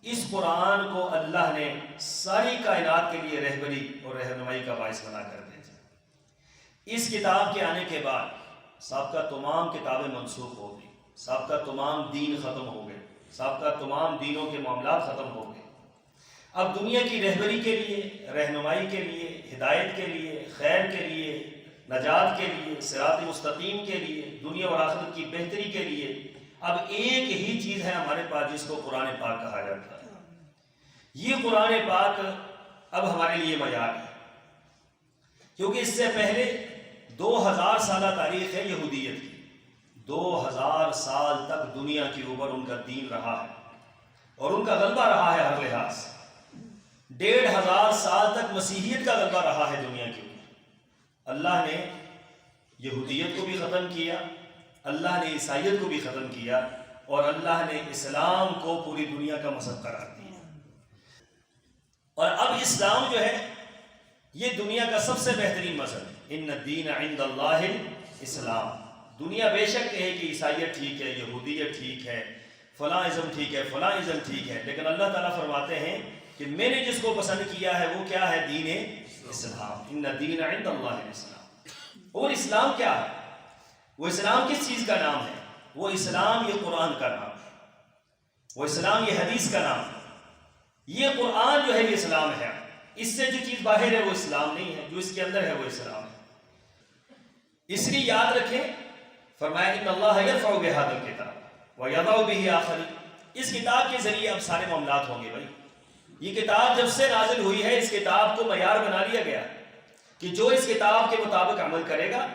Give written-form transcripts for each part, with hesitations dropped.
اس قرآن کو اللہ نے ساری کائنات کے لیے رہبری اور رہنمائی کا باعث بنا کر بھیجا۔ اس کتاب کے آنے کے بعد سابقہ تمام کتابیں منسوخ ہو گئی، سابقہ تمام دین ختم ہو گئے، سابقہ تمام دینوں کے معاملات ختم ہو گئے۔ اب دنیا کی رہبری کے لیے، رہنمائی کے لیے، ہدایت کے لیے، خیر کے لیے، نجات کے لیے، صراط مستقیم کے لیے، دنیا اور آخرت کی بہتری کے لیے اب ایک ہی چیز ہے ہمارے پاس، جس کو قرآن پاک کہا جاتا ہے۔ یہ قرآن پاک اب ہمارے لیے معیار ہے، کیونکہ اس سے پہلے 2000 سالہ تاریخ ہے یہودیت کی۔ 2000 سال تک دنیا کے اوپر ان کا دین رہا ہے اور ان کا غلبہ رہا ہے ہر لحاظ سے۔ 1500 سال تک مسیحیت کا غلبہ رہا ہے دنیا کے اوپر۔ اللہ نے یہودیت کو بھی ختم کیا، اللہ نے عیسائیت کو بھی ختم کیا، اور اللہ نے اسلام کو پوری دنیا کا مذہب قرار دیا۔ اور اب اسلام جو ہے یہ دنیا کا سب سے بہترین مذہب ہے۔ ان الدین عند اللہ اسلام۔ دنیا بے شک کہے کہ عیسائیت ٹھیک ہے، یہودیت ٹھیک ہے، فلاں ازم ٹھیک ہے، فلاں ازم ٹھیک ہے، لیکن اللہ تعالیٰ فرماتے ہیں کہ میں نے جس کو پسند کیا ہے وہ کیا ہے؟ دین اسلام۔ ان الدین عند اللہ اسلام۔ اور اسلام کیا ہے؟ وہ اسلام کس چیز کا نام ہے؟ وہ اسلام یہ قرآن کا نام ہے، وہ اسلام یہ حدیث کا نام ہے۔ یہ قرآن جو ہے یہ اسلام ہے۔ اس سے جو چیز باہر ہے وہ اسلام نہیں ہے، جو اس کے اندر ہے وہ اسلام ہے۔ اس لیے یاد رکھیں، فرمایا ان اللہ یرفع بہذا الکتاب ویضع بہ آخرین۔ اس کتاب کے ذریعے اب سارے معاملات ہوں گے بھائی۔ یہ کتاب جب سے نازل ہوئی ہے، اس کتاب کو معیار بنا لیا گیا کہ جو اس کتاب کے مطابق عمل کرے گا،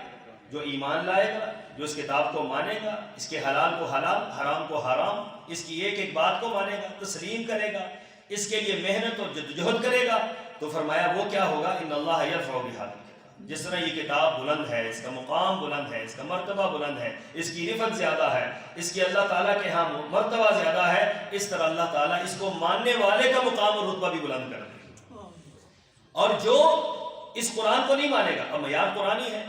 جو ایمان لائے گا، جو اس کتاب کو مانے گا، اس کے حلال کو حلال، حرام کو حرام، اس کی ایک ایک بات کو مانے گا، تسلیم کرے گا، اس کے لیے محنت اور جدوجہد کرے گا، تو فرمایا وہ کیا ہوگا؟ ان اللہ یرفع بہذا الکتاب۔ جس طرح یہ کتاب بلند ہے، اس کا مقام بلند ہے، اس کا مرتبہ بلند ہے، اس کی رفعت زیادہ ہے، اس کی اللہ تعالیٰ کے ہاں مرتبہ زیادہ ہے، اس طرح اللہ تعالیٰ اس کو ماننے والے کا مقام اور رتبہ بھی بلند کر دے گا۔ اور جو اس قرآن کو نہیں مانے گا، اب معیار قرآن ہی ہے،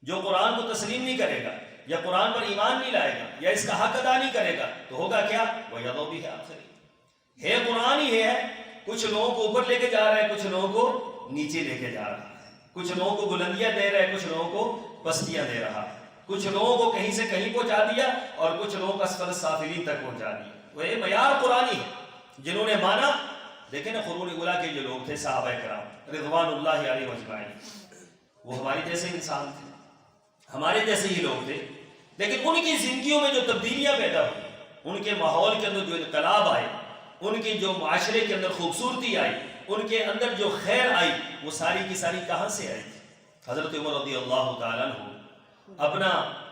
جو قرآن کو تسلیم نہیں کرے گا، یا قرآن پر ایمان نہیں لائے گا، یا اس کا حق ادا نہیں کرے گا، تو ہوگا کیا؟ وَيَضَعُ بِهِ آخَرِينَ۔ ہے قرآن ہی ہے، کچھ لوگوں کو اوپر لے کے جا رہا ہے، کچھ لوگوں کو نیچے لے کے جا رہا ہے، کچھ لوگوں کو بلندیاں دے رہا ہے، کچھ لوگوں کو پستیاں دے رہا ہے، کچھ لوگوں کو کہیں سے کہیں پہنچا دیا اور کچھ لوگوں کو اسفل السافلین تک پہنچا دیا۔ وہ یہ معیار قرآن ہی ہے۔ جنہوں نے مانا، دیکھیں نا قرون اولیٰ کے جو لوگ تھے، صحابہ کرام رضوان اللہ علیہم اجمعین، وہ ہمارے جیسے انسان تھے، ہمارے جیسے ہی لوگ تھے، لیکن ان کی زندگیوں میں جو تبدیلیاں پیدا ہوئی، ان کے ماحول کے اندر جو انقلاب آئے، ان کی جو معاشرے کے اندر خوبصورتی آئی، ان کے اندر جو خیر آئی، وہ ساری کی ساری کہاں سے آئی؟ حضرت عمر رضی اللہ تعالیٰ عنہ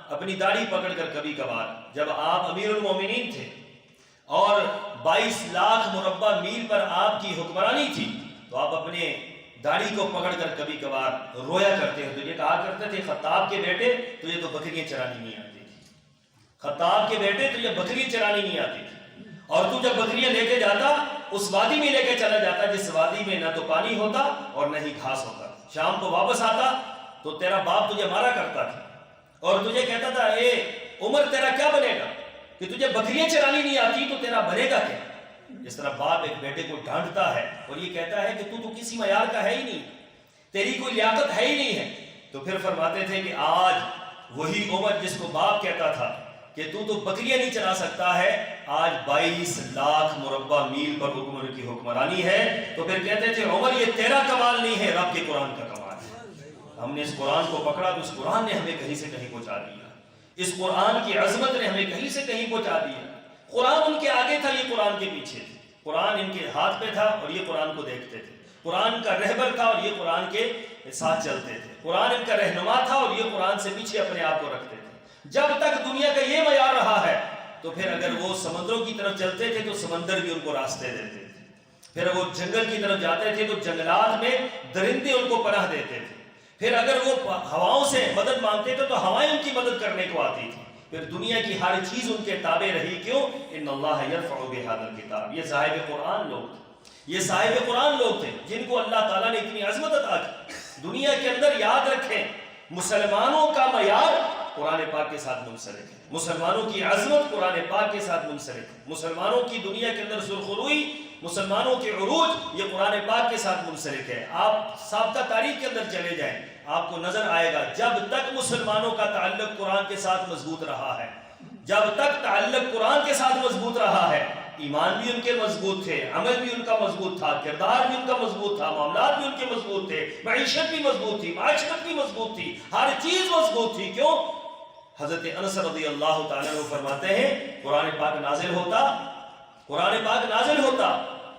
اپنی داڑھی پکڑ کر کبھی کبھار، جب آپ امیر المومنین تھے اور 22 لاکھ مربع میل پر آپ کی حکمرانی تھی، تو آپ اپنے داڑھی کو پکڑ کر کبھی کبھار رویا کرتے ہیں۔ تو یہ کہا کرتے تھے، خطاب کے بیٹے تجھے تو بکریاں چرانی نہیں آتی تھی، خطاب کے بیٹے تجھے بکریاں چرانی نہیں آتی تھی، اور تو جب بکریاں لے کے جاتا اس وادی میں لے کے چلا جاتا جس وادی میں نہ تو پانی ہوتا اور نہ ہی گھاس ہوتا۔ شام کو واپس آتا تو تیرا باپ تجھے مارا کرتا تھا اور تجھے کہتا تھا، اے عمر تیرا کیا بنے گا کہ تجھے بکریاں چرانی نہیں آتی، تو تیرا بنے گا کیا؟ اس طرح باپ ایک بیٹے کو ڈانٹتا ہے اور یہ کہتا ہے کہ تو کسی معیار کا ہے ہی نہیں، تیری کوئی لیاقت ہے ہی نہیں ہے۔ تو پھر فرماتے تھے کہ آج وہی عمر جس کو باپ کہتا تھا کہ تو بکریاں نہیں چلا سکتا ہے، آج 22 لاکھ مربع میل پر عمر کی حکمرانی ہے۔ تو پھر کہتے تھے، عمر یہ تیرا کمال نہیں ہے، رب کے قرآن کا کمال ہے۔ ہم نے اس قرآن کو پکڑا تو اس قرآن نے ہمیں کہیں سے کہیں پہنچا دیا، اس قرآن کی عظمت نے ہمیں کہیں سے کہیں پہنچا دیا۔ قرآن ان کے آگے تھا، یہ قرآن کے پیچھے تھے، قرآن ان کے ہاتھ پہ تھا اور یہ قرآن کو دیکھتے تھے، قرآن کا رہبر تھا اور یہ قرآن کے ساتھ چلتے تھے، قرآن ان کا رہنما تھا اور یہ قرآن سے پیچھے اپنے آپ کو رکھتے تھے۔ جب تک دنیا کا یہ معیار رہا ہے، تو پھر اگر وہ سمندروں کی طرف چلتے تھے تو سمندر بھی ان کو راستے دیتے تھے، پھر وہ جنگل کی طرف جاتے تھے تو جنگلات میں درندے ان کو پناہ دیتے تھے، پھر اگر وہ ہواؤں سے مدد مانگتے تھے تو ہوائیں ان کی مدد کرنے کو آتی تھی۔ پھر دنیا کی ہر چیز ان کے تابع رہی، کیوں؟ ان اللہ یرفع بہذا الکتاب۔ یہ صاحب قرآن لوگ تھے، یہ صاحب قرآن لوگ تھے جن کو اللہ تعالیٰ نے اتنی عظمت عطا کی۔ دنیا کے اندر یاد رکھیں، مسلمانوں کا معیار قرآن پاک کے ساتھ منسلک ہے، مسلمانوں کی عظمت قرآن پاک کے ساتھ منسلک ہے، مسلمانوں کی دنیا کے اندر سرخروئی، مسلمانوں کے عروج یہ قرآن پاک کے ساتھ منسلک ہے۔ آپ سابقہ تاریخ کے اندر چلے جائیں، آپ کو نظر آئے گا جب تک مسلمانوں کا تعلق قرآن کے ساتھ مضبوط رہا ہے، جب تک تعلق قرآن کے ساتھ مضبوط رہا ہے، ایمان بھی ان کے مضبوط تھے، عمل بھی ان کا مضبوط تھا، کردار بھی ان کا مضبوط تھا، معاملات بھی ان کے مضبوط تھے، معیشت بھی مضبوط تھی، معاشرت بھی مضبوط تھی، ہر چیز مضبوط تھی۔ کیوں؟ حضرت انس رضی اللہ تعالیٰ عنہ فرماتے ہیں قرآن پاک نازل ہوتا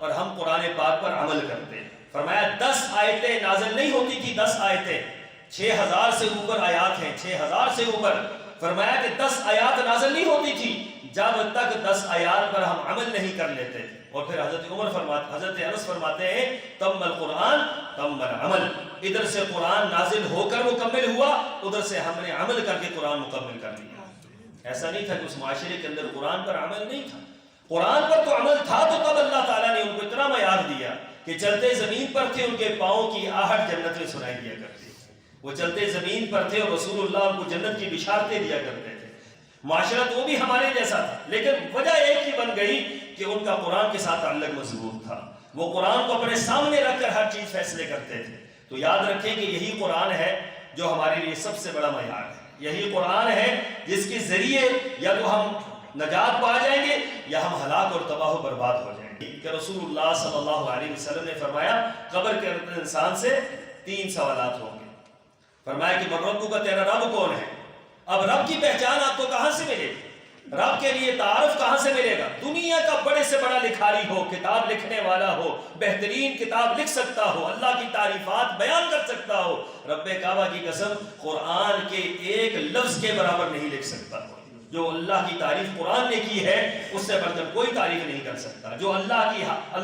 اور ہم قرآن پاک پر عمل کرتے۔ فرمایا 10 آیتیں نازل نہیں ہوتی تھی، 10 آیتیں، 6000 سے اوپر آیات ہیں، 6000 سے اوپر۔ فرمایا کہ 10 آیات نازل نہیں ہوتی تھی جب تک 10 آیات پر ہم عمل نہیں کر لیتے تھے۔ اور پھر حضرت انس فرماتے ہیں تم القرآن تم العمل، ادھر سے قرآن نازل ہو کر مکمل ہوا، ادھر سے ہم نے عمل کر کے قرآن مکمل کر لیا۔ ایسا نہیں تھا کہ اس معاشرے کے اندر قرآن پر عمل نہیں تھا، قرآن پر تو عمل تھا، تو تب اللہ تعالیٰ نے ان کو اتنا معیار دیا کہ چلتے زمین پر تھے، ان کے پاؤں کی آہٹ جنت میں سنائی دیا کرتی، وہ چلتے زمین پر تھے اور رسول اللہ ان کو جنت کی بشارتیں دیا کرتے تھے۔ معاشرہ تو وہ بھی ہمارے جیسا تھا، لیکن وجہ ایک ہی بن گئی کہ ان کا قرآن کے ساتھ تعلق مضبوط تھا، وہ قرآن کو اپنے سامنے رکھ کر ہر چیز فیصلے کرتے تھے۔ تو یاد رکھیں کہ یہی قرآن ہے جو ہمارے لیے سب سے بڑا معیار ہے، یہی قرآن ہے جس کے ذریعے یا تو ہم نجات پا جائیں گے یا ہم ہلاک اور تباہ و برباد ہو جائیں گے۔ کہ رسول اللہ صلی اللہ علیہ وسلم نے فرمایا قبر کے اندر انسان سے 3 سوالات ہوں گے۔ فرمایا کہ من ربک کا، تیرا رب کون ہے؟ اب رب کی پہچان آپ کو کہاں سے ملے گی؟ رب کے لیے تعارف کہاں سے ملے گا؟ دنیا کا بڑے سے بڑا لکھاری ہو، کتاب لکھنے والا ہو، بہترین کتاب لکھ سکتا ہو، اللہ کی تعریفات بیان کر سکتا ہو، رب کعبہ کی قسم قرآن کے ایک لفظ کے برابر نہیں لکھ سکتا ہو۔ جو اللہ کی تعریف قرآن نے کی ہے اس سے بڑھ کر کوئی تعریف نہیں کر سکتا۔ جو اللہ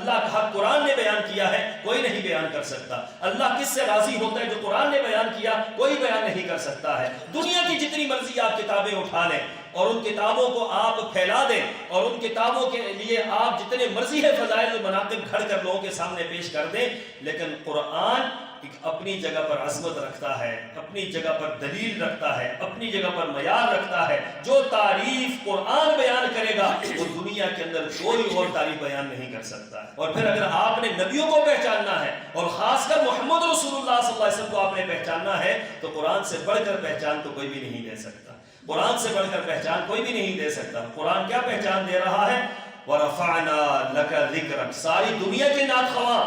کا حق قرآن نے بیان کیا ہے کوئی نہیں بیان کر سکتا۔ اللہ کس سے راضی ہوتا ہے؟ جو قرآن نے بیان کیا کوئی بیان نہیں کر سکتا ہے۔ دنیا کی جتنی مرضی آپ کتابیں اٹھا لیں اور ان کتابوں کو آپ پھیلا دیں اور ان کتابوں کے لیے آپ جتنے مرضی ہے فضائل و مناقب گھڑ کر لوگوں کے سامنے پیش کر دیں، لیکن قرآن ایک اپنی جگہ پر عظمت رکھتا ہے، اپنی جگہ پر دلیل رکھتا ہے، اپنی جگہ پر معیار رکھتا ہے۔ جو تعریف قرآن بیان کرے گا وہ دنیا کے اندر کوئی اور تعریف بیان نہیں کر سکتا ہے۔ اور پھر اگر آپ نے نبیوں کو پہچاننا ہے اور خاص کر محمد رسول اللہ صلی اللہ علیہ وسلم کو آپ نے پہچاننا ہے تو قرآن سے بڑھ کر پہچان تو کوئی بھی نہیں دے سکتا، قرآن سے بڑھ کر پہچان کوئی بھی نہیں دے سکتا۔ قرآن کیا پہچان دے رہا ہے؟ وَرَفَعْنَا لَكَ ذِكْرَكَ، ساری دنیا کے نعت خواں،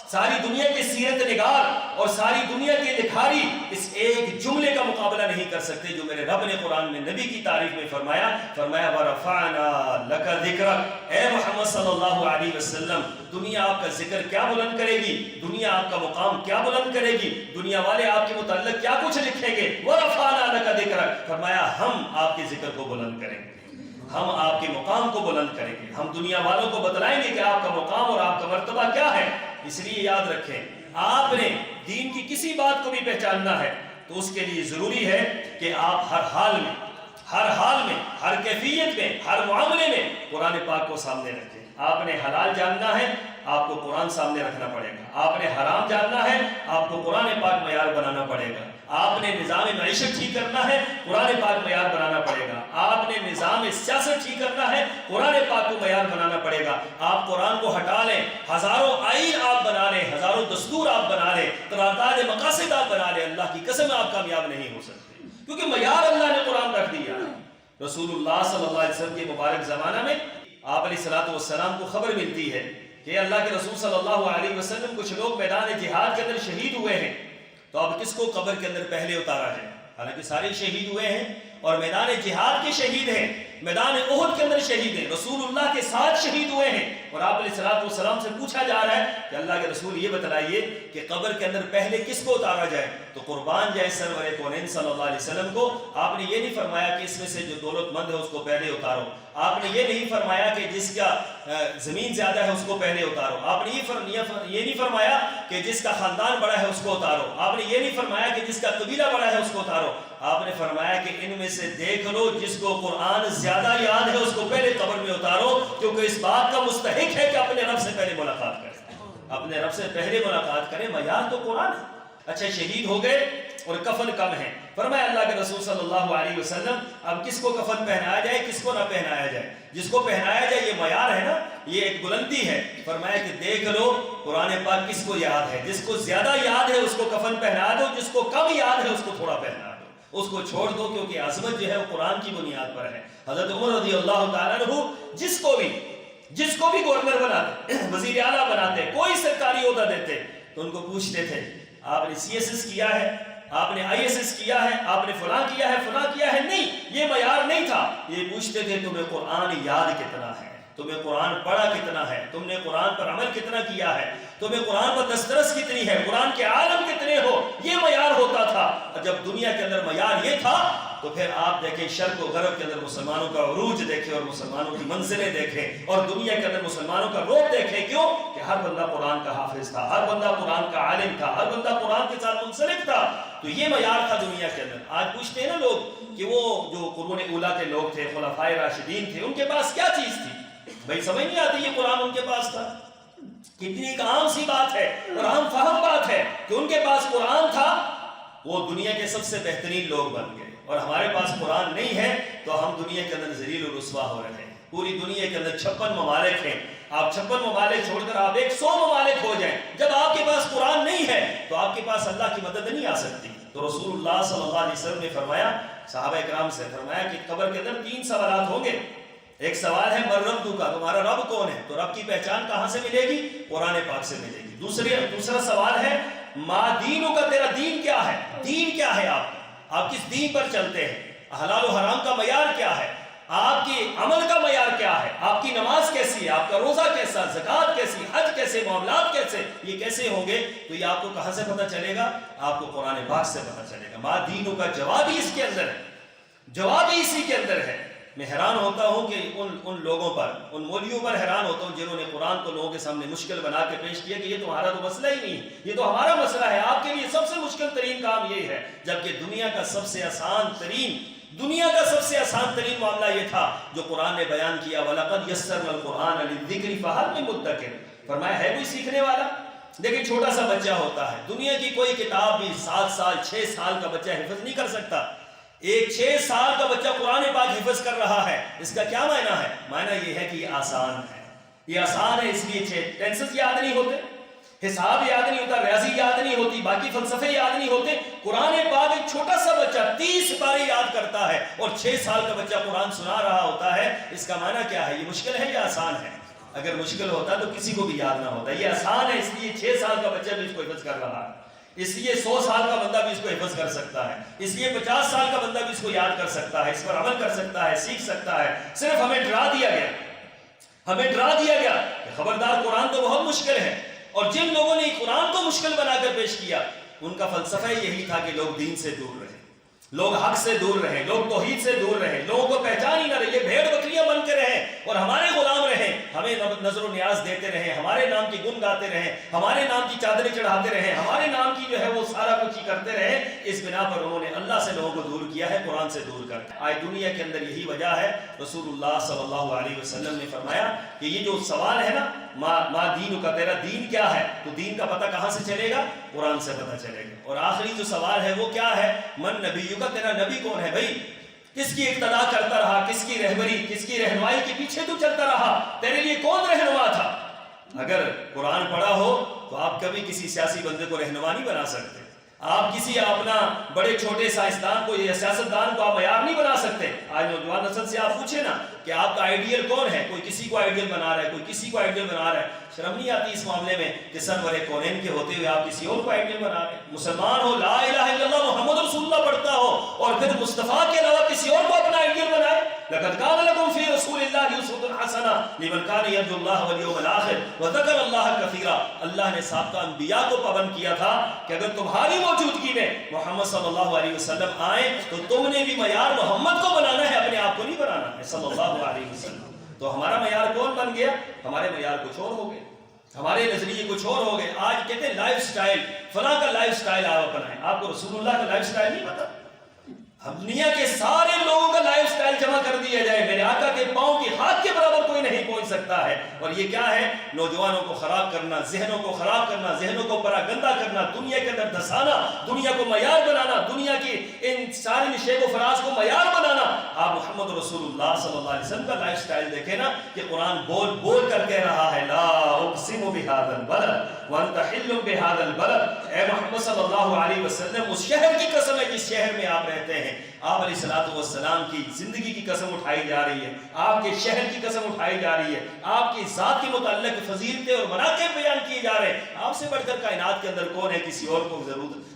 ساری دنیا کے سیرت نگار اور ساری دنیا کے لکھاری اس ایک جملے کا مقابلہ نہیں کر سکتے جو میرے رب نے قرآن میں نبی کی تعریف میں فرمایا وَرَفَعْنَا لَكَ ذِكْرَكَ، اے محمد صلی اللہ علیہ وسلم دنیا آپ کا ذکر کیا بلند کرے گی، دنیا آپ کا مقام کیا بلند کرے گی، دنیا والے آپ کے متعلق کیا کچھ لکھیں گے۔ وَرَفَعْنَا لَكَ ذِكْرَكَ، فرمایا ہم آپ کے ذکر کو بلند کریں گے، ہم آپ کے مقام کو بلند کریں گے، ہم دنیا والوں کو بتلائیں گے کہ آپ کا مقام اور آپ کا مرتبہ کیا ہے۔ اس لیے یاد رکھیں آپ نے دین کی کسی بات کو بھی پہچاننا ہے تو اس کے لیے ضروری ہے کہ آپ ہر حال میں ہر کیفیت میں ہر معاملے میں قرآن پاک کو سامنے رکھیں۔ آپ نے حلال جاننا ہے آپ کو قرآن سامنے رکھنا پڑے گا، آپ نے حرام جاننا ہے آپ کو قرآن پاک معیار بنانا پڑے گا، آپ نے نظام معیشت ٹھیک کرنا ہے قرآن پاک معیار بنانا پڑے گا، آپ نے نظام سیاست ٹھیک کرنا ہے قرآن پاک کو معیار بنانا پڑے گا۔ آپ قرآن کو ہٹا لیں، ہزاروں آئین آپ بنا لیں، ہزاروں دستور آپ بنا لیں، تعداد مقاصد آپ بنا لیں، اللہ کی قسم آپ کامیاب نہیں ہو سکتے، کیونکہ معیار اللہ نے قرآن رکھ دیا۔ رسول اللہ صلی اللہ علیہ وسلم کے مبارک زمانہ میں آپ علیہ السلام کو خبر ملتی ہے کہ اللہ کے رسول صلی اللہ علیہ وسلم کچھ لوگ میدان جہاد کے اندر شہید ہوئے ہیں، تو اب کس کو قبر کے اندر پہلے اتارا جائے؟ حالانکہ سارے شہید ہوئے ہیں اور میدان جہاد کے شہید ہیں، میدان احد کے اندر شہید ہیں، رسول اللہ کے ساتھ شہید ہوئے ہیں، اور آپ علیہ السلام سے پوچھا جا رہا ہے کہ اللہ کے رسول یہ بتلائیے کہ قبر کے اندر پہلے کس کو اتارا جائے؟ تو قربان جائے سرور کونین صلی اللہ علیہ وسلم کو۔ آپ نے یہ نہیں فرمایا کہ اس میں سے جو دولت مند ہے اس کو پہلے اتارو، آپ نے یہ نہیں فرمایا کہ جس کا زمین زیادہ ہے اس کو پہلے اتارو، آپ نے یہ نہیں فرمایا کہ جس کا خاندان بڑا ہے اس کو اتارو، آپ نے یہ نہیں فرمایا کہ جس کا قبیلہ بڑا ہے اس کو اتارو، آپ نے فرمایا کہ ان میں سے دیکھ لو جس کو قرآن زیادہ یاد ہے اس کو پہلے قبر میں اتارو، کیونکہ اس بات کا مستحق ہے کہ اپنے رب سے پہلے ملاقات کریں، اپنے رب سے پہلے ملاقات کریں۔ معیار تو قرآن ہے۔ اچھا شہید ہو گئے، اور کفن کم ہے. فرمایا اللہ کے رسول صلی اللہ علیہ وسلم اب کس کو کفن پہنایا جائے کس کو نہ پہنایا جائے؟ جس کو پہنایا جائے یہ معیار ہے نا, یہ ایک بلندی ہے. فرمایا کہ دیکھ لو قرآن پاک کس کو یاد ہے, جس کو زیادہ یاد ہے اس کو کفن پہنا دو, جس کو کم یاد ہے اس کو تھوڑا پہنا دو, اس کو چھوڑ دو, کیونکہ عظمت جو ہے وہ قرآن کی بنیاد پر ہے. حضرت عمر رضی اللہ تعالیٰ عنہ جس کو بھی گورنر بناتے, وزیر اعلیٰ بناتے, کوئی سرکاری عہدہ دیتے تو ان کو پوچھتے تھے آپ نے سی ایس ایس کیا ہے, آپ نے آئی ایس ایس کیا ہے, آپ نے فلاں کیا ہے, فلاں کیا ہے؟ نہیں, یہ معیار نہیں تھا. یہ پوچھتے تھے تمہیں قرآن یاد کتنا ہے, تمہیں قرآن پڑھا کتنا ہے, تم نے قرآن پر عمل کتنا کیا ہے, تمہیں قرآن پر دسترس کتنی ہے, قرآن کے عالم کتنے ہو, یہ معیار ہوتا تھا. اور جب دنیا کے اندر معیار یہ تھا تو پھر آپ دیکھیں شرق و غرب کے اندر مسلمانوں کا عروج دیکھیں اور مسلمانوں کی منزلیں دیکھیں اور دنیا کے اندر مسلمانوں کا رعب دیکھیں. کیوں کہ ہر بندہ قرآن کا حافظ تھا, ہر بندہ قرآن کا عالم تھا, ہر بندہ قرآن کے ساتھ منسلک تھا. تو یہ معیار تھا دنیا کے اندر. آج پوچھتے ہیں نا لوگ کہ وہ جو قرون اولیٰ کے لوگ تھے, خلفائے راشدین تھے, ان کے پاس کیا چیز تھی؟ بھائی سمجھ نہیں آتی یہ قرآن ان کے پاس تھا. کتنی ایک عام سی بات ہے اور عام فہم بات ہے کہ ان کے پاس قرآن تھا, وہ دنیا کے سب سے بہترین لوگ بن گئے. اور ہمارے پاس قرآن نہیں ہے تو ہم دنیا کے اندر ذلیل و رسوا ہو رہے ہیں. پوری دنیا کے اندر 56 ممالک ہیں, آپ 56 ممالک چھوڑ کر آپ 100 ممالک ہو جائیں, جب آپ کے پاس قرآن نہیں ہے تو آپ کے پاس اللہ کی مدد نہیں آ سکتی. تو رسول اللہ صلی اللہ علیہ وسلم نے فرمایا, صحابہ اکرام سے فرمایا کہ قبر کے اندر 3 سوالات ہوں گے. ایک سوال ہے من رب کا, تمہارا رب کون ہے؟ تو رب کی پہچان کہاں سے ملے گی؟ قرآن پاک سے ملے گی. دوسرا سوال ہے ما دینو کا, تیرا دین کیا ہے, دین کیا ہے آپ کس دین پر چلتے ہیں, حلال و حرام کا معیار کیا ہے, آپ کی عمل کا معیار کیا ہے, آپ کی نماز کیسی ہے, آپ کا روزہ کیسا, زکوٰۃ کیسی, حج کیسے, معاملات کیسے, یہ کیسے ہوں گے؟ تو یہ آپ کو کہاں سے پتہ چلے گا؟ آپ کو قرآن پاک سے پتہ چلے گا. ما دینو کا جواب ہی اس کے اندر ہے, جواب ہی اسی کے اندر ہے. میں حیران ہوتا ہوں کہ ان لوگوں پر, ان مولویوں پر حیران ہوتا ہوں جنہوں نے قرآن کو لوگوں کے سامنے مشکل بنا کے پیش کیا کہ یہ تمہارا تو مسئلہ ہی نہیں, یہ تو ہمارا مسئلہ ہے, آپ کے لیے سب سے مشکل ترین کام یہ ہے. جبکہ دنیا کا سب سے آسان ترین معاملہ یہ تھا جو قرآن نے بیان کیا, وَلَقَدْ يَسَّرْنَا الْقُرْآنَ لِلذِّكْرِ فَهَلْ مِن مُدَّكِرٍ. فرمایا ہے کوئی سیکھنے والا؟ دیکھیں چھوٹا سا بچہ ہوتا ہے, دنیا کی کوئی کتاب بھی 7 سال 6 سال کا بچہ حفظ نہیں کر سکتا. ایک 6 سال کا بچہ قرآن پاک حفظ کر رہا ہے, اس کا کیا معنی ہے؟ معنی یہ ہے کہ یہ آسان ہے, یہ آسان ہے, اس لیے ٹینسز یاد نہیں ہوتے, حساب یاد نہیں ہوتا, ریاضی یاد نہیں ہوتی, باقی فلسفے یاد نہیں ہوتے. قرآن پاک ایک چھوٹا سا بچہ 30 پارے یاد کرتا ہے اور 6 سال کا بچہ قرآن سنا رہا ہوتا ہے. اس کا معنی کیا ہے؟ یہ مشکل ہے یا آسان ہے؟ اگر مشکل ہوتا تو کسی کو بھی یاد نہ ہوتا. یہ آسان ہے, اس لیے 6 سال کا بچہ بھی اس کو حفظ کر رہا ہے, اس لیے 100 سال کا بندہ بھی اس کو حفظ کر سکتا ہے, اس لیے 50 سال کا بندہ بھی اس کو یاد کر سکتا ہے, اس پر عمل کر سکتا ہے, سیکھ سکتا ہے. صرف ہمیں ڈرا دیا گیا کہ خبردار قرآن تو بہت مشکل ہے. اور جن لوگوں نے قرآن کو مشکل بنا کر پیش کیا ان کا فلسفہ یہی تھا کہ لوگ دین سے دور رہیں, لوگ حق سے دور رہیں, لوگ توحید سے دور رہیں, لوگوں کو پہچان ہی نہ رہے, یہ بھیڑ بکریاں بن کے رہیں اور ہمارے غلام رہیں, ہمیں نظر و نیاز دیتے رہیں, ہمارے نام کی گن گاتے رہیں, ہمارے نام کی چادریں چڑھاتے رہیں, ہمارے نام کی جو ہے وہ سارا کچھ ہی کرتے رہیں. اس بنا پر انہوں نے اللہ سے لوگوں کو دور کیا ہے, قرآن سے دور کر. آج دنیا کے اندر یہی وجہ ہے. رسول اللہ صلی اللہ علیہ وسلم نے فرمایا کہ یہ جو سوال ہے نا, ما دین کا, تیرا دین کیا ہے, تو دین کا پتہ کہاں سے چلے گا؟ قرآن سے پتہ چلے گا. اور آخری جو سوال ہے وہ کیا ہے؟ من نبی کا, تیرا نبی کون ہے بھائی؟ کس کی اقتدا کرتا رہا, کس کی رہبری, کس کی رہنمائی کے پیچھے تو چلتا رہا, تیرے لیے کون رہنما تھا؟ اگر قرآن پڑھا ہو تو آپ کبھی کسی سیاسی بندے کو رہنما نہیں بنا سکتے, آپ کسی اپنا بڑے چھوٹے سائنسدان کو یا سیاستدان کو آپ معیار نہیں بنا سکتے. آج نوجوان نسل سے آپ پوچھیں نا کہ آپ کا آئیڈیل کون ہے, کوئی کسی کو آئیڈیل بنا رہا ہے, کوئی کسی کو آئیڈیل بنا رہا ہے. شرم نہیں آتی اس معاملے میں کہ سرور کونین کے ہوتے ہوئے آپ کسی اور کو آئیڈیل بنا رہے ہیں؟ مسلمان ہو, لا الہ الا اللہ محمد رسول اللہ پڑھتا ہو اور پھر مصطفیٰ کے علاوہ کسی اور کو اپنا آئیڈیل بنائے. لقد كان لكم في رسول الله اسوة حسنة لمن كان يرجو الله واليوم الآخر وذكر الله كثيرا. اللہ نے سابقہ انبیاء کو پابند کیا تھا کہ اگر تمہاری موجودگی میں محمد صلی اللہ علیہ وسلم آئیں تو تم نے بھی معیار محمد کو بنانا ہے, اپنے آپ کو نہیں بنانا ہے صلی اللہ علیہ وسلم. تو ہمارا معیار کون بن گیا؟ ہمارے معیار کچھ اور ہو گئے, ہمارے نظریے کچھ اور ہو گئے. آج کہتے ہیں لائف سٹائل, فلاں کا لائف سٹائل آپ اپنائیں. آپ کو رسول اللہ کا لائف سٹائل نہیں پتا, دنیا کے سارے لوگوں کا لائف سٹائل جمع کر دیا جائے، میرے آقا کے پاؤں کی ہاتھ کے برابر کوئی نہیں پہنچ سکتا ہے۔ اور یہ کیا ہے؟ نوجوانوں کو خراب کرنا، ذہنوں کو خراب کرنا، ذہنوں کو پراگندہ کرنا، دنیا کے اندر دھسانا، دنیا کو معیار بنانا، دنیا کی ان سارے شیب و فراز کو معیار بنانا۔ آپ محمد رسول اللہ صلی اللہ علیہ وسلم کا لائف سٹائل دیکھیں نا، کہ قرآن بول بول کر کہہ رہا ہے لا اقسم بہذا البلد وانت حل بہذا البلد۔ اے محمد صلی اللہ علیہ وسلم، اس شہر کی قسم ہے جس شہر میں آپ رہتے ہیں۔ آپ علیہ الصلوۃ والسلام کی زندگی کی قسم اٹھائی جا رہی ہے، آپ کے شہر کی قسم اٹھائی جا رہی ہے، آپ کی ذات کے متعلق فضیلتیں اور مناقب بیان کیے جا رہے ہیں۔ آپ سے بڑھ کر کائنات کے اندر کون ہے؟ کسی اور کو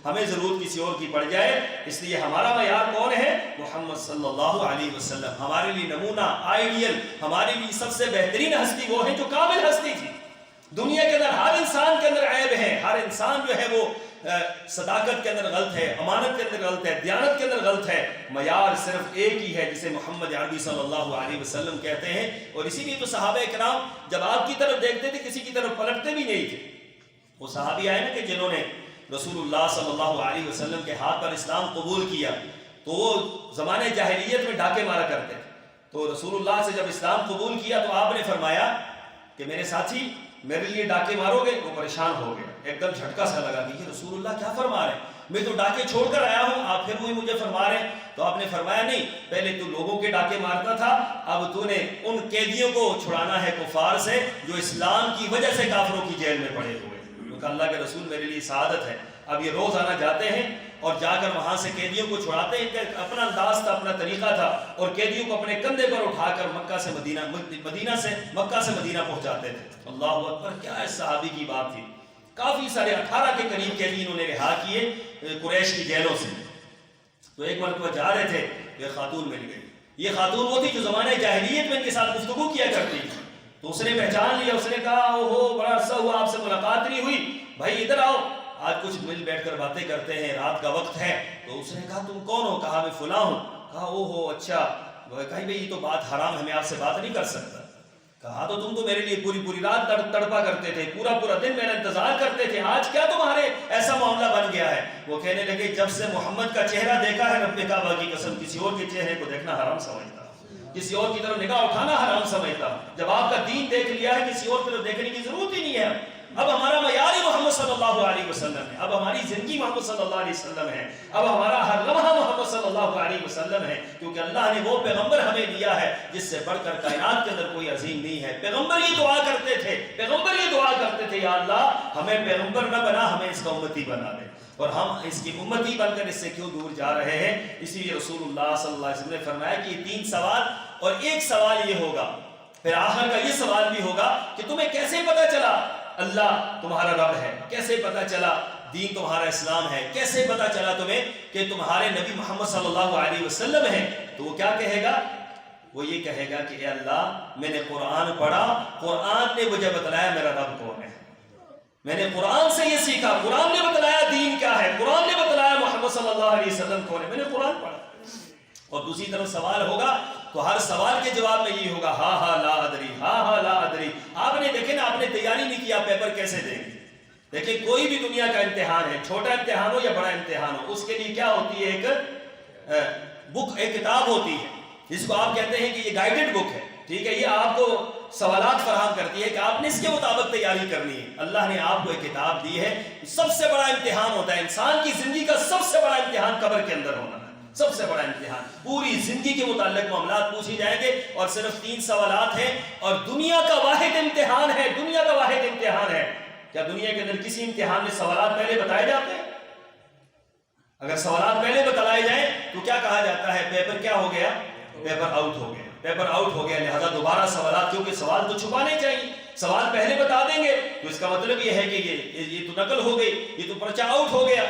ہمیں ضرورت کسی اور کی پڑ جائے، اس لیے ہمارا معیار کون ہے؟ محمد صلی اللہ علیہ وسلم۔ ہمارے لیے نمونہ، آئیڈیل، ہمارے لیے سب سے بہترین ہستی وہ ہے جو کامل ہستی تھی۔ دنیا کے اندر ہر انسان کے اندر عیب ہے، ہر انسان جو ہے وہ صداقت کے اندر غلط ہے، امانت کے اندر غلط ہے، دیانت کے اندر غلط ہے۔ معیار صرف ایک ہی ہے جسے محمد عربی صلی اللہ علیہ وسلم کہتے ہیں۔ اور اسی لیے تو صحابہ کرام جب آپ کی طرف دیکھتے تھے کسی کی طرف پلٹتے بھی نہیں تھے۔ وہ صحابی آئے نا کہ جنہوں نے رسول اللہ صلی اللہ علیہ وسلم کے ہاتھ پر اسلام قبول کیا، تو وہ زمانے جاہلیت میں ڈاکے مارا کرتے تھے۔ تو رسول اللہ سے جب اسلام قبول کیا تو آپ نے فرمایا کہ میرے ساتھی میرے لیے ڈاکے مارو گے؟ وہ پریشان ہو گئے، ایک دم جھٹکا سا لگا کہ یہ رسول اللہ کیا فرما رہے ہیں، میں تو ڈاکے چھوڑ کر آیا ہوں، آپ پھر وہی مجھے فرما رہے ہیں۔ تو آپ نے فرمایا نہیں، پہلے تو لوگوں کے ڈاکے مارتا تھا، اب تو نے ان قیدیوں کو چھڑانا ہے کفار سے جو اسلام کی وجہ سے کافروں کی جیل میں پڑے ہوئے۔ کیونکہ اللہ کے رسول میرے لیے سعادت ہے۔ اب یہ روزانہ جاتے ہیں اور جا کر وہاں سے قیدیوں کو چھڑاتے ہیں، کہ اپنا انداز تھا، اپنا طریقہ تھا، اور قیدیوں کو اپنے کندھے پر اٹھا کر مکہ سے مدینہ پہنچاتے تھے۔ اللہ اکبر، کیا اس صحابی کی بات تھی! کافی سارے 18 کے قریب قیدی انہوں نے رہا کیے قریش کی جیلوں سے۔ تو ایک مرتبہ جا رہے تھے، یہ خاتون مل گئی۔ یہ خاتون وہ تھی جو زمانے جاہلیت میں ان کے ساتھ گفتگو کیا کرتی تھی۔ تو اس نے پہچان لیا، اس نے کہا اوہو بڑا عرصہ ہوا آپ سے ملاقات نہیں ہوئی، بھائی ادھر آؤ، آج کچھ مل بیٹھ کر باتیں کرتے ہیں، رات کا وقت ہے۔ تو اس نے کہا تم کون ہو؟ کہا میں فلاں ہوں۔ کہا اوہو اچھا، کہا بھئی یہ تو بات حرام ہے، میں آپ سے بات نہیں کر سکتا۔ کہا تو تم تو میرے لیے پوری رات تڑپا کرتے تھے، پورا دن میرا انتظار کرتے تھے، آج کیا تمہارے ایسا معاملہ بن گیا ہے؟ وہ کہنے لگے جب سے محمد کا چہرہ دیکھا ہے رب کعبہ کی قسم کسی اور کے چہرے کو دیکھنا حرام سمجھتا، کسی اور کی طرف نگاہ اٹھانا حرام سمجھتا۔ جب آپ کا دین دیکھ لیا ہے کسی اور طرف دیکھنے کی ضرورت ہی نہیں ہے۔ اب ہمارا معیار محمد صلی اللہ علیہ وسلم ہے، اب ہماری زندگی محمد صلی اللہ علیہ وسلم ہے، اب ہمارا ہر لمحہ محمد صلی اللہ علیہ وسلم ہے، کیونکہ اللہ نے وہ پیغمبر ہمیں دیا ہے جس سے بڑھ کر کائنات کے اندر کوئی عظیم نہیں ہے۔ پیغمبر یہ دعا کرتے تھے یا اللہ ہمیں پیغمبر نہ بنا، ہمیں اس کا امتی بنا دے، اور ہم اس کی امتی بن کر اس سے کیوں دور جا رہے ہیں۔ اسی لیے رسول اللہ صلی اللہ علیہ وسلم نے فرمایا کہ یہ 3 سوال، اور ایک سوال یہ ہوگا، پھر آخر کا یہ سوال بھی ہوگا کہ تمہیں کیسے پتا چلا اللہ تمہارا رب ہے، کیسے پتا چلا دین تمہارا اسلام ہے، کیسے پتا چلا تمہیں کہ تمہارے نبی محمد صلی اللہ علیہ وسلم ہے؟ تو وہ کیا کہے گا؟ وہ یہ کہے گا کہ اے اللہ میں نے قرآن پڑھا، قرآن نے مجھے بتلایا میرا رب کون ہے، میں نے قرآن سے یہ سیکھا، قرآن نے بتلایا دین کیا ہے، قرآن نے بتلایا محمد صلی اللہ علیہ وسلم کون ہے، میں نے قرآن پڑھا۔ اور دوسری طرف سوال ہوگا تو ہر سوال کے جواب میں یہ ہوگا ہاں لا ادری، ہاں لا ادری۔ آپ نے دیکھیں نا، آپ نے تیاری نہیں کیا، پیپر کیسے دیں گے؟ دیکھیں کوئی بھی دنیا کا امتحان ہے، چھوٹا امتحان ہو یا بڑا امتحان ہو، اس کے لیے کیا ہوتی ہے؟ ایک بک، ایک کتاب ہوتی ہے جس کو آپ کہتے ہیں کہ یہ گائیڈڈ بک ہے، ٹھیک ہے، یہ آپ کو سوالات فراہم کرتی ہے کہ آپ نے اس کے مطابق تیاری کرنی ہے۔ اللہ نے آپ کو ایک کتاب دی ہے۔ سب سے بڑا امتحان ہوتا ہے انسان کی زندگی کا، سب سے بڑا امتحان قبر کے اندر ہونا ہے، سب سے بڑا امتحان۔ پوری زندگی کے متعلق معاملات پوچھے جائیں گے اور صرف 3 سوالات ہیں، اور دنیا کا واحد امتحان ہے، دنیا کا واحد امتحان ہے۔ کیا دنیا کے اندر کسی امتحان میں سوالات پہلے بتائے جاتے ہیں؟ اگر سوالات پہلے بتلائے جائیں تو کیا کہا جاتا ہے؟ پیپر کیا ہو گیا؟ پیپر آؤٹ ہو گیا، پیپر آؤٹ ہو گیا، لہذا دوبارہ سوالات، کیونکہ سوال تو چھپانے چاہیے، سوال پہلے بتا دیں گے تو اس کا مطلب یہ ہے کہ یہ تو نقل ہو گئی، یہ تو پرچہ آؤٹ ہو گیا۔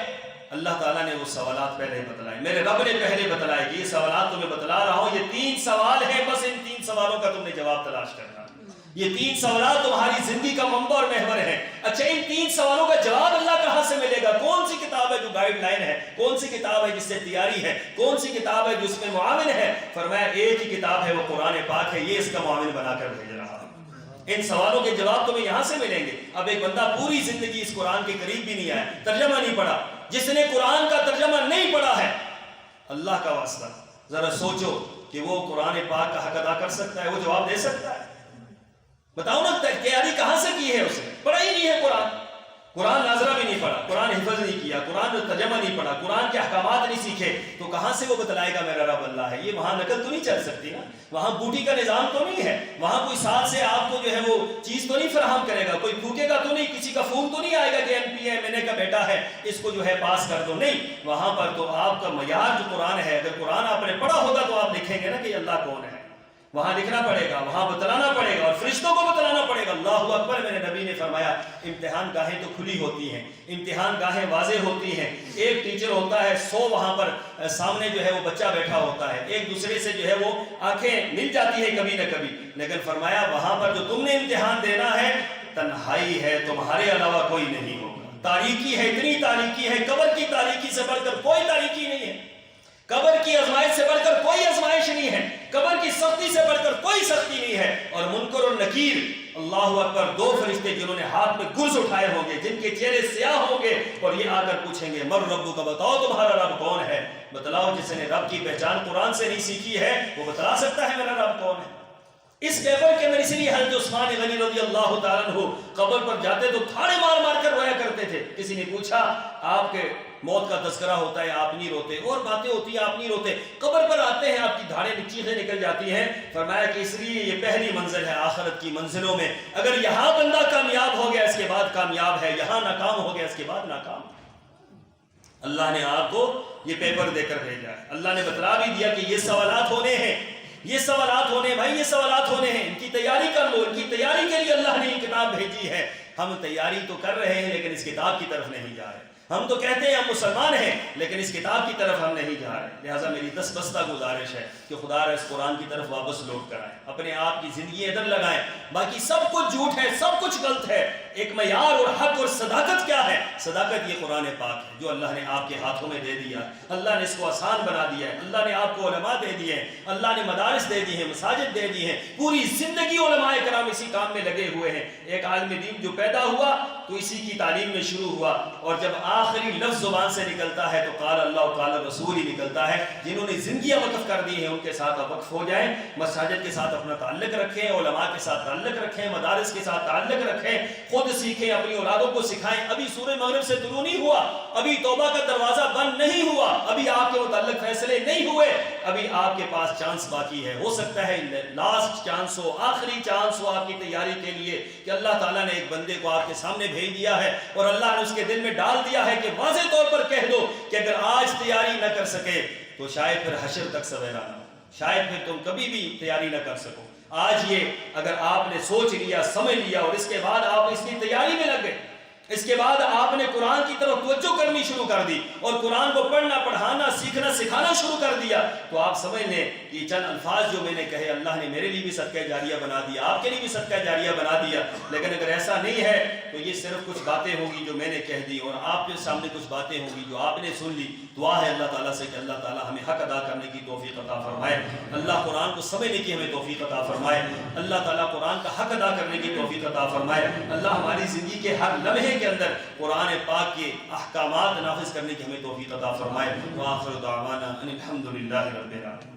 اللہ تعالیٰ نے وہ سوالات پہلے بتلائے، میرے رب نے پہلے بتلائے کہ یہ سوالات تمہیں بتلا رہا ہوں، یہ 3 سوال ہیں، بس ان 3 سوالوں کا تم نے جواب تلاش کرنا۔ یہ 3 سوالات تمہاری زندگی کا منبع اور محور ہے۔ اچھا ان 3 سوالوں کا جواب اللہ کہاں سے ملے گا؟ کون سی کتاب ہے جو گائیڈ لائن ہے؟ کون سی کتاب ہے جس سے تیاری ہے؟ کون سی کتاب ہے جو اس میں معاون ہے؟ فرمایا ایک ہی کتاب ہے، وہ قرآن پاک ہے، یہ اس کا معاون بنا کر بھیج رہا ہے۔ ان سوالوں کے جواب تمہیں یہاں سے ملیں گے۔ اب ایک بندہ پوری زندگی اس قرآن کے قریب بھی نہیں آیا، ترجمہ نہیں پڑھا، جس نے قرآن کا ترجمہ نہیں پڑھا ہے، اللہ کا واسطہ ذرا سوچو کہ وہ قرآن پاک کا حق ادا کر سکتا ہے؟ وہ جواب دے سکتا ہے؟ بتاؤ نا، تیاری کہاں سے کی ہے؟ اسے پڑھا ہی نہیں ہے قرآن ناظرہ بھی نہیں پڑھا، قرآن حفظ نہیں کیا، قرآن ترجمہ نہیں پڑھا، قرآن کے احکامات نہیں سیکھے، تو کہاں سے وہ بتلائے گا میرا رب اللہ ہے؟ یہ وہاں نقل تو نہیں چل سکتی نا، وہاں بوٹی کا نظام تو نہیں ہے، وہاں کوئی ساتھ سے آپ کو جو ہے وہ چیز تو نہیں فراہم کرے گا، کوئی پھونکے گا تو نہیں، کسی کا فون تو نہیں آئے گا کہ MPA کا بیٹا ہے اس کو جو ہے پاس کر دو، نہیں، وہاں پر تو آپ کا معیار جو قرآن ہے، اگر قرآن آپ نے پڑھا ہوگا تو آپ لکھیں گے نا کہ اللہ کون ہے، وہاں لکھنا پڑے گا، وہاں بتلانا پڑے گا، اور فرشتوں کو بتلانا پڑے گا۔ اللہ اکبر! میرے نبی نے فرمایا امتحان گاہیں تو کھلی ہوتی ہیں، امتحان گاہیں واضح ہوتی ہیں، ایک ٹیچر ہوتا ہے، 100 وہاں پر سامنے جو ہے وہ بچہ بیٹھا ہوتا ہے، ایک دوسرے سے جو ہے وہ آنکھیں مل جاتی ہیں کبھی نہ کبھی، لیکن فرمایا وہاں پر جو تم نے امتحان دینا ہے تنہائی ہے، تمہارے علاوہ کوئی نہیں ہوگا، تاریکی ہے، اتنی تاریکی ہے، قبر کی تاریکی سے بڑھ کر کوئی تاریکی نہیں ہے، قبر کی آزمائش سے بڑھ کر کوئی آزمائش نہیں ہے، قبر کی سختی سے بڑھ کر کوئی سختی نہیں ہے، اور منکر اور نکیر، اللہ اکبر، 2 فرشتے جنہوں نے ہاتھ میں گرز اٹھائے ہوں گے، جن کے چہرے سیاہ ہوں گے، اور یہ آ کر پوچھیں گے مر ربک کا، بتاؤ تمہارا رب کون ہے؟ بتلاؤ، جس نے رب کی پہچان قرآن سے نہیں سیکھی ہے وہ بتلا سکتا ہے میرا رب کون ہے؟ اس پیپر کے اندر اس لیے حضرت عثمان غنی رضی اللہ تعالیٰ عنہ قبر پر جاتے تو تھاڑے مار مار کر رویا کرتے تھے۔ کسی نے پوچھا آپ کے موت کا تذکرہ ہوتا ہے آپ نہیں روتے، اور باتیں ہوتی ہیں آپ نہیں روتے، قبر پر آتے ہیں آپ کی دھاڑیں چیخیں نکل جاتی ہیں۔ فرمایا کہ اس لیے یہ پہلی منزل ہے آخرت کی منزلوں میں، اگر یہاں بندہ کامیاب ہو گیا اس کے بعد کامیاب ہے، یہاں ناکام ہو گیا اس کے بعد ناکام ہے۔ اللہ نے آپ کو یہ پیپر دے کر بھیجا ہے، اللہ نے بتلا بھی دیا کہ یہ سوالات ہونے ہیں، یہ سوالات ہونے، بھائی یہ سوالات ہونے ہیں، ان کی تیاری کر لو، ان کی تیاری کے لیے اللہ نے یہ کتاب بھیجی ہے۔ ہم تیاری تو کر رہے ہیں لیکن اس کتاب کی طرف نہیں جا رہے، ہم تو کہتے ہیں ہم مسلمان ہیں لیکن اس کتاب کی طرف ہم نہیں جا رہے۔ لہٰذا میری دستبستہ گزارش ہے کہ خدا را اس قرآن کی طرف واپس لوٹ کر آئیں، اپنے آپ کی زندگی ادھر لگائیں، باقی سب کچھ جھوٹ ہے، سب کچھ غلط ہے۔ ایک معیار اور حق اور صداقت کیا ہے؟ صداقت یہ قرآن پاک ہے جو اللہ نے آپ کے ہاتھوں میں دے دیا، اللہ نے اس کو آسان بنا دیا ہے، اللہ نے آپ کو علماء دے دیے ہیں، اللہ نے مدارس دے دی ہیں، مساجد دے دی ہیں، پوری زندگی علماء کرام اسی کام میں لگے ہوئے ہیں۔ ایک عالم دین جو پیدا ہوا تو اسی کی تعلیم میں شروع ہوا، اور جب آخری لفظ زبان سے نکلتا ہے تو قال اللہ قال رسول ہی نکلتا ہے۔ جنہوں نے زندگیاں وقف کر دی ہیں ان کے ساتھ آپ وقف ہو جائیں، مساجد کے ساتھ اپنا تعلق رکھیں، علماء کے ساتھ تعلق رکھیں، مدارس کے ساتھ تعلق رکھیں، خود سیکھیں، اپنی اولادوں کو سکھائیں۔ ابھی سورہ مغرب سے طلوع نہیں ہوا، ابھی توبہ کا دروازہ بند نہیں ہوا، ابھی آپ کے متعلق فیصلے نہیں ہوئے، ابھی آپ کے پاس چانس باقی ہے۔ ہو سکتا ہے لاسٹ چانس ہو، آخری چانس ہو آپ کی تیاری کے لیے کہ اللہ تعالیٰ نے ایک بندے کو آپ کے سامنے بھیج دیا ہے اور اللہ نے اس کے دل میں ڈال دیا ہے کہ واضح طور پر کہہ دو کہ اگر آج تیاری نہ کر سکے تو شاید پھر حشر تک سویرا نہ ہو، شاید پھر تم کبھی بھی تیاری نہ کر سکو۔ آج یہ اگر آپ نے سوچ لیا، سمجھ لیا اور اس کے بعد آپ اس کی تیاری میں لگ گئے، اس کے بعد آپ نے قرآن کی طرف توجہ کرنی شروع کر دی اور قرآن کو پڑھنا، پڑھانا، سیکھنا، سکھانا شروع کر دیا، تو آپ سمجھ لیں یہ چند الفاظ جو میں نے کہے اللہ نے میرے لیے بھی صدقہ جاریہ بنا دیا، آپ کے لیے بھی صدقہ جاریہ بنا دیا۔ لیکن اگر ایسا نہیں ہے تو یہ صرف کچھ باتیں ہوں گی جو میں نے کہہ دی اور آپ کے سامنے کچھ باتیں ہوں گی جو آپ نے سن لی۔ دعا ہے اللہ تعالیٰ سے کہ اللہ تعالیٰ ہمیں حق ادا کرنے کی توفیق عطا فرمائے، اللہ قرآن کو سمجھنے کی ہمیں توفیق عطا فرمائے، اللہ تعالیٰ قرآن کا حق ادا کرنے کی توفیق عطا فرمائے، اللہ ہماری زندگی کے ہر لمحے کے اندر قرآن پاک کے احکامات نافذ کرنے کی ہمیں توفیق عطا فرمائے۔ وآخر دعوانا ان الحمد للہ رب العالمین۔